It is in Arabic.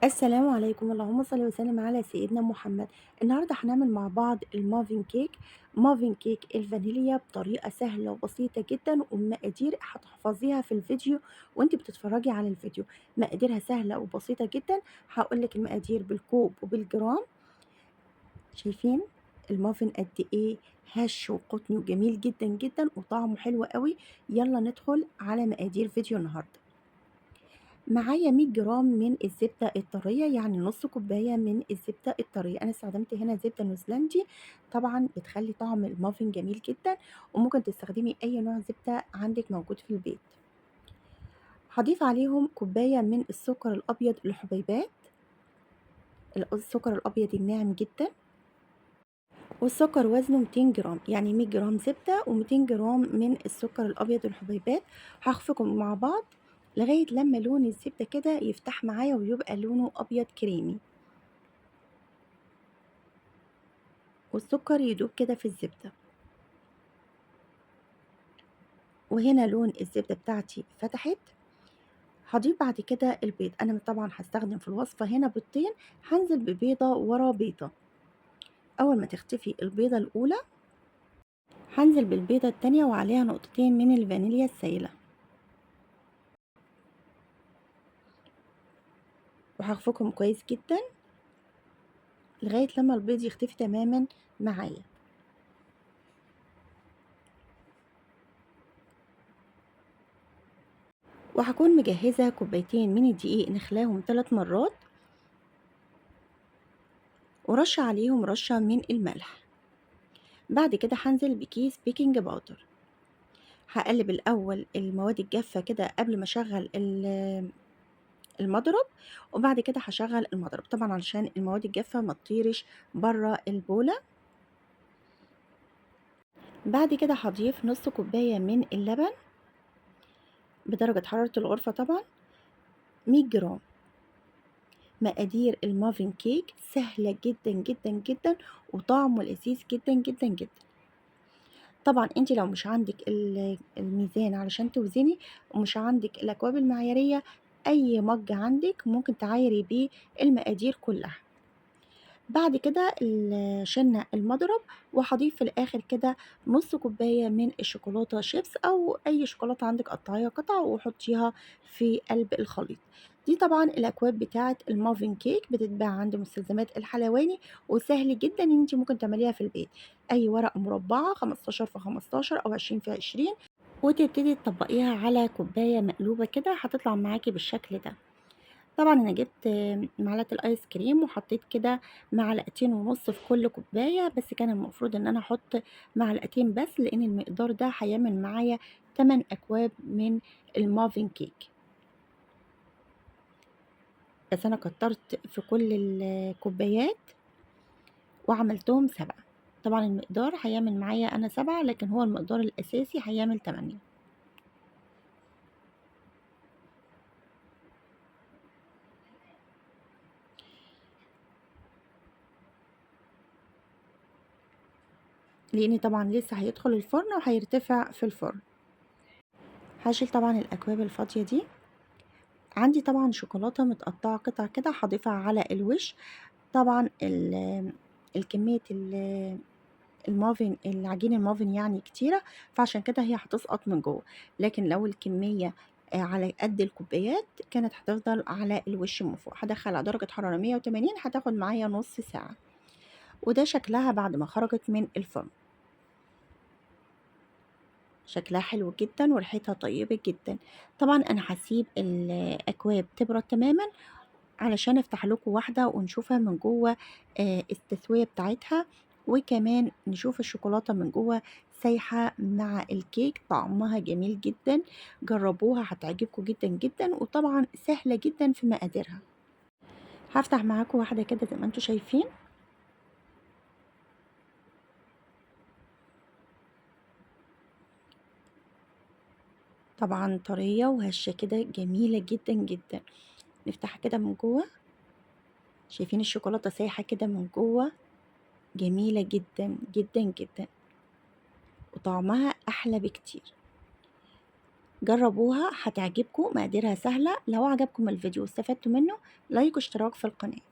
السلام عليكم، اللهم صل وسلم على سيدنا محمد. النهارده هنعمل مع بعض المافين كيك. مافين كيك الفانيليا بطريقة سهلة وبسيطة جدًا، والمقادير هتحفظيها في الفيديو وأنتِ بتتفرجي على الفيديو. مقاديرها سهلة وبسيطة جدًا، هاقول لِك المقادير بالكوب وبالجرام. شايفين المافن قد إيه هش وقطني وجميل جدًا، جدًا وطعمه حلو أوي. يالّا ندخل على مقادير فيديو النهارده. معايا 100 جرام من الزبدة الطرية، يعني نص كوباية من الزبدة الطرية. أنا استخدمت هنا زبدة نيوزيلندي، طبعا بتخلي طعم المافن جميل جدا، وممكن تستخدمي أي نوع زبدة عندك موجود في البيت. هضيف عليهم كوباية من السكر الأبيض الحبيبات، السكر الأبيض الناعم جدا. والسكر وزنه 200 جرام، يعني 100 جرام زبدة و200 جرام من السكر الأبيض الحبيبات. هخفقهم مع بعض لغاية لما لون الزبدة كده يفتح معايا ويبقى لونه أبيض كريمي، والسكر يدوب كده في الزبدة. وهنا لون الزبدة بتاعتي فتحت. هضيف بعد كده البيض. أنا طبعا هستخدم في الوصفة هنا بيضتين، هنزل ببيضة ورا بيضة. أول ما تختفي البيضة الأولى هنزل بالبيضة التانية وعليها نقطتين من الفانيليا السائلة، وهخفقهم كويس جدا لغاية لما البيض يختفي تماما معايا. وهكون مجهزة كوبايتين من الدقيق نخلاهم 3 مرات، ورش عليهم رشة من الملح. بعد كده هنزل بكيس بيكنج باودر. هقلب الأول المواد الجافة كده قبل ما أشغل المضرب، وبعد كده هشغل المضرب طبعا علشان المواد الجافة ما تطيرش بره البولة. بعد كده هضيف نص كوباية من اللبن بدرجة حرارة الغرفة طبعا، 100 جرام. مقادير المافين كيك سهلة جدا جدا جدا، وطعمه لذيذ جدا جدا جدا. طبعا انت لو مش عندك الميزان علشان توزني، ومش عندك الاكواب المعيارية، اي مج عندك ممكن تعايري بيه المقادير كلها. بعد كده شلنا المضرب، وهضيف في الاخر كده نص كوباية من الشوكولاتة شيبس او اي شوكولاتة عندك قطعيها قطع وحطيها في قلب الخليط. دي طبعا الاكواب بتاعه المافين كيك بتتباع عند مستلزمات الحلواني، وسهل جدا ان انت ممكن تعمليها في البيت. اي ورقة مربعة 15 في 15 او 20 في 20، وتبتدي تطبقيها على كوباية مقلوبة كده هتطلع معاكي بالشكل ده. طبعًا أنا جِبت معلقة الآيس كريم وحطيت كده معلقتين ونُص في كل كوباية، بس كان المفروض إن أنا أحط معلقتين بس، لإن المقدار ده هيعمل معايا 8 أكواب من الmuffin cake، بس أنا كتّرت في كل الكوبايات وعملتهم 7. طبعًا المقدار هيعمل معايا أنا 7، لكن هو المقدار الأساسي هيعمل 8. لإن طبعًا لسه هيدخل الفرن وهيرتفع في الفرن. هاشيل طبعًا الأكواب الفاضية دي. عندي طبعًا شوكولاتة متقطعة قطع كده هاضيفها على الوش. طبعًا الكمية المافن العجين المافن يعني كتيرة، فعشان كده هي هتسقط من جوّه. لكن لو الكمية على قد الكوبايات كانت هتفضل على الوش من فوق. هادخّل على درجة حرارة 180، هتاخد معايا نُص ساعة. وده شكلها بعد ما خرجت من الفرن. شكلها حلو جدًا وريحتها طيبة جدًا. طبعًا أنا هاسيب الأكواب تبرد تمامًا علشان أفتح لكم واحدة ونشوفها من جوّه التسوية بتاعتها، وكمان نشوف الشوكولاتة من جوّه سايحة مع الكيك. طعمها جميل جدًا، جرّبوها هتعجبكم جدًا، جدًا، وطبعًا سهلة جدًا في مقاديرها. هافتح معاكم واحدة كده زي ما أنتم شايفين. طبعًا طرية وهشة كده جميلة جدًا، جدًا. نفتحها كده من جوّه، شايفين الشوكولاتة سايحة كده من جوّه، جميلة جدًا، جدًا، جدًا، وطعمها أحلى بكتير. جربوها هتعجبكم، مقاديرها سهلة. لو عجبكم الفيديو واستفدتوا منه لايك واشتراك في القناة.